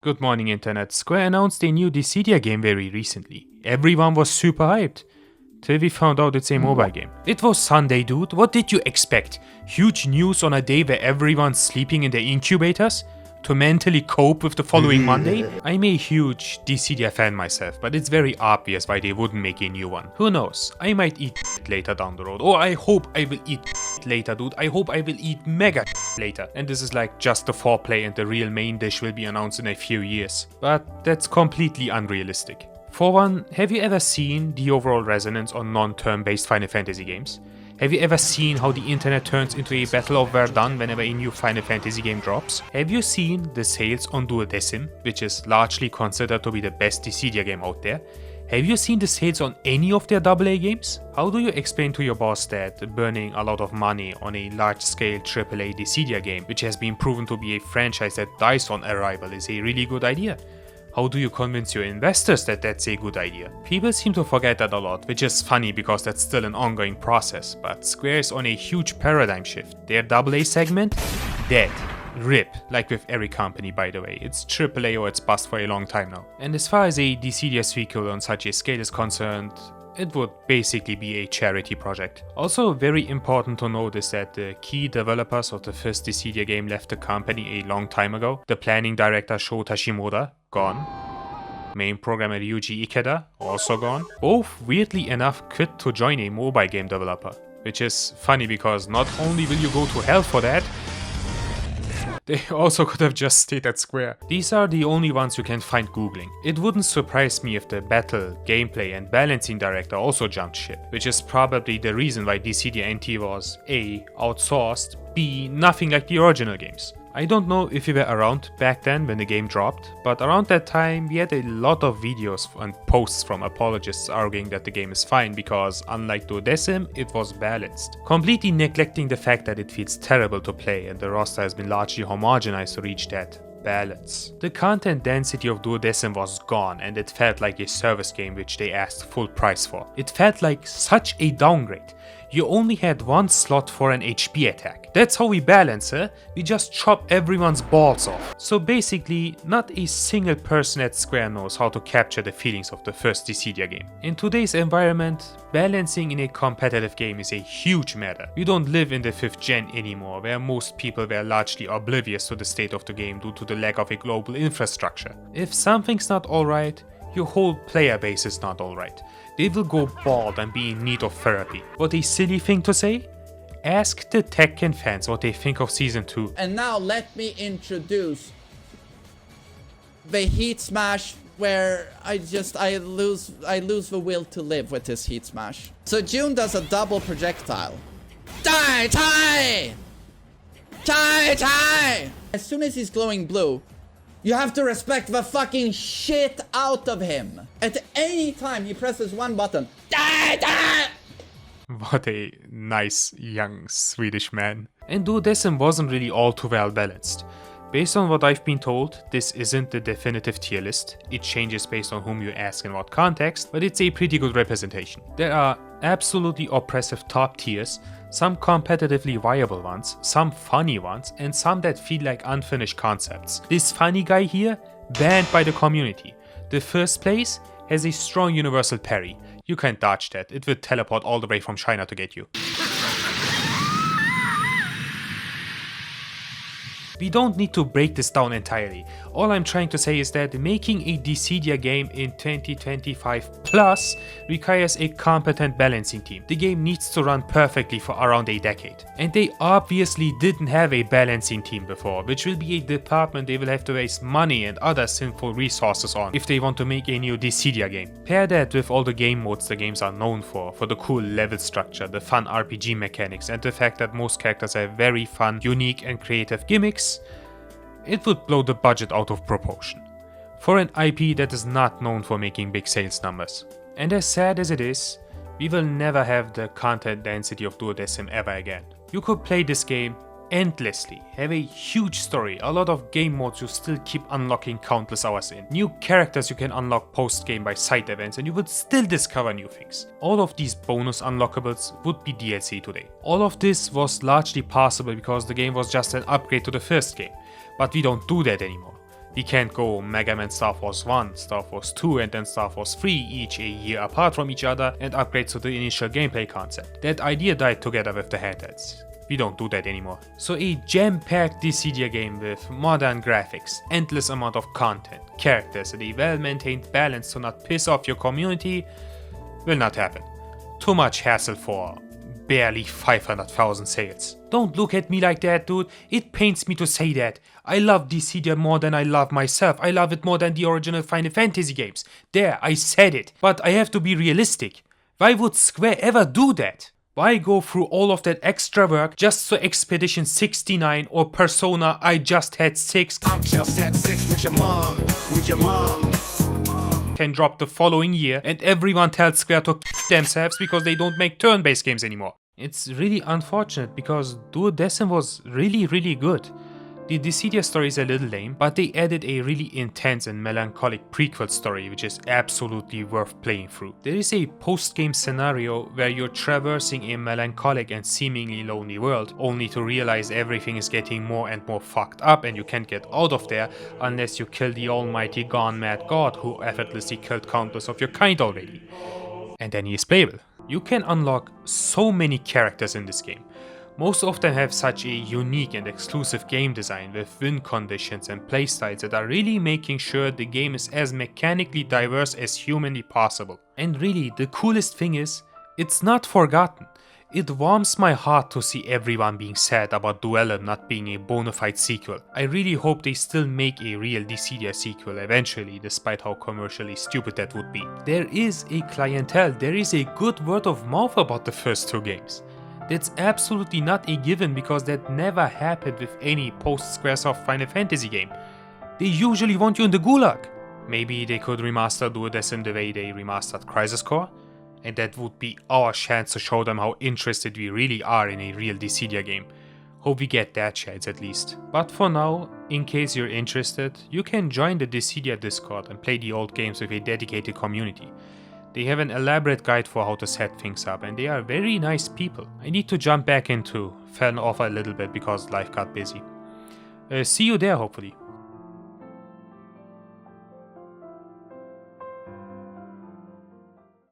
Good morning, Internet. Square announced a new Dissidia game very recently. Everyone was super hyped. Till we found out it's a mobile game. It was Sunday, dude. What did you expect? Huge news on a day where everyone's sleeping in their incubators? To mentally cope with the following Monday? I'm a huge Dissidia fan myself, but it's very obvious why they wouldn't make a new one. Who knows? I might eat later down the road. Or I hope I will eat later, dude. I hope I will eat mega later. And this is like just the foreplay and the real main dish will be announced in a few years. But that's completely unrealistic. For one, have you ever seen the overall resonance on non-turn-based Final Fantasy games? Have you ever seen how the internet turns into a battle of Verdun whenever a new Final Fantasy game drops? Have you seen the sales on Duodecim, which is largely considered to be the best Dissidia game out there? Have you seen the sales on any of their AA games? How do you explain to your boss that burning a lot of money on a large-scale AAA Dissidia game, which has been proven to be a franchise that dies on arrival, is a really good idea? How do you convince your investors that that's a good idea? People seem to forget that a lot, which is funny because that's still an ongoing process, but Square is on a huge paradigm shift. Their AA segment? Dead. RIP. Like with every company, by the way. It's AAA or it's bust for a long time now. And as far as a Dissidia sequel on such a scale is concerned, it would basically be a charity project. Also very important to note is that the key developers of the first Dissidia game left the company a long time ago. The planning director Shota Shimoda, gone. Main programmer Yuji Ikeda, also gone. Both weirdly enough quit to join a mobile game developer. Which is funny because not only will you go to hell for that, they also could have just stayed at Square. These are the only ones you can find googling. It wouldn't surprise me if the battle, gameplay and balancing director also jumped ship, which is probably the reason why Dissidia NT was A. outsourced, B. nothing like the original games. I don't know if you were around back then when the game dropped, but around that time we had a lot of videos and posts from apologists arguing that the game is fine because, unlike Duodecim, it was balanced. Completely neglecting the fact that it feels terrible to play and the roster has been largely homogenized to reach that balance. The content density of Duodecim was gone and it felt like a service game which they asked full price for. It felt like such a downgrade. You only had one slot for an HP attack. That's how we balance, huh? We just chop everyone's balls off. So basically, not a single person at Square knows how to capture the feelings of the first Dissidia game. In today's environment, balancing in a competitive game is a huge matter. We don't live in the 5th gen anymore, where most people were largely oblivious to the state of the game due to the lack of a global infrastructure. If something's not alright, your whole player base is not alright. They will go bald and be in need of therapy. What a silly thing to say? Ask the Tekken fans what they think of Season 2. And now let me introduce the Heat Smash where I lose the will to live with this Heat Smash. So June does a double projectile. Die! Die! Die! Die! As soon as he's glowing blue, you have to respect the fucking shit out of him. At any time he presses one button, die, die! What a nice young Swedish man. And Duodecim wasn't really all too well balanced. Based on what I've been told, this isn't the definitive tier list. It changes based on whom you ask in what context, but it's a pretty good representation. There are absolutely oppressive top tiers, some competitively viable ones, some funny ones, and some that feel like unfinished concepts. This funny guy here, banned by the community. The first place has a strong universal parry. You can't dodge that, it will teleport all the way from China to get you. We don't need to break this down entirely. All I'm trying to say is that making a Dissidia game in 2025 plus requires a competent balancing team. The game needs to run perfectly for around a decade. And they obviously didn't have a balancing team before, which will be a department they will have to waste money and other sinful resources on if they want to make a new Dissidia game. Pair that with all the game modes the games are known for the cool level structure, the fun RPG mechanics, and the fact that most characters have very fun, unique and creative gimmicks, it would blow the budget out of proportion. For an IP that is not known for making big sales numbers. And as sad as it is, we will never have the content density of Duodecim ever again. You could play this game endlessly, have a huge story, a lot of game modes you still keep unlocking countless hours in, new characters you can unlock post-game by side events, and you would still discover new things. All of these bonus unlockables would be DLC today. All of this was largely possible because the game was just an upgrade to the first game, but we don't do that anymore. We can't go Mega Man Star Force 1, Star Force 2 and then Star Force 3 each a year apart from each other and upgrade to the initial gameplay concept. That idea died together with the handhelds. We don't do that anymore. So a jam-packed Dissidia game with modern graphics, endless amount of content, characters and a well-maintained balance to not piss off your community will not happen. Too much hassle for barely 500,000 sales. Don't look at me like that, dude. It pains me to say that. I love Dissidia more than I love myself. I love it more than the original Final Fantasy games. There, I said it. But I have to be realistic. Why would Square ever do that? Why go through all of that extra work just so Expedition 69 or Persona I Just Had 6 I'm just at 6 with your mom. can drop the following year and everyone tells Square to themselves because they don't make turn-based games anymore? It's really unfortunate because Duodecim was really good. The Dissidia story is a little lame, but they added a really intense and melancholic prequel story which is absolutely worth playing through. There is a post-game scenario where you're traversing a melancholic and seemingly lonely world, only to realize everything is getting more and more fucked up and you can't get out of there unless you kill the almighty gone mad god who effortlessly killed countless of your kind already. And then he is playable. You can unlock so many characters in this game. Most of them have such a unique and exclusive game design with win conditions and playstyles that are really making sure the game is as mechanically diverse as humanly possible. And really, the coolest thing is, it's not forgotten. It warms my heart to see everyone being sad about Duellum not being a bona fide sequel. I really hope they still make a real Dissidia sequel eventually, despite how commercially stupid that would be. There is a clientele, there is a good word of mouth about the first two games. That's absolutely not a given because that never happened with any post-Squaresoft Final Fantasy game. They usually want you in the gulag. Maybe they could remaster Duodecim the way they remastered Crisis Core, and that would be our chance to show them how interested we really are in a real Dissidia game. Hope we get that chance at least. But for now, in case you're interested, you can join the Dissidia Discord and play the old games with a dedicated community. They have an elaborate guide for how to set things up and they are very nice people. I need to jump back into, fell off a little bit because life got busy. See you there hopefully.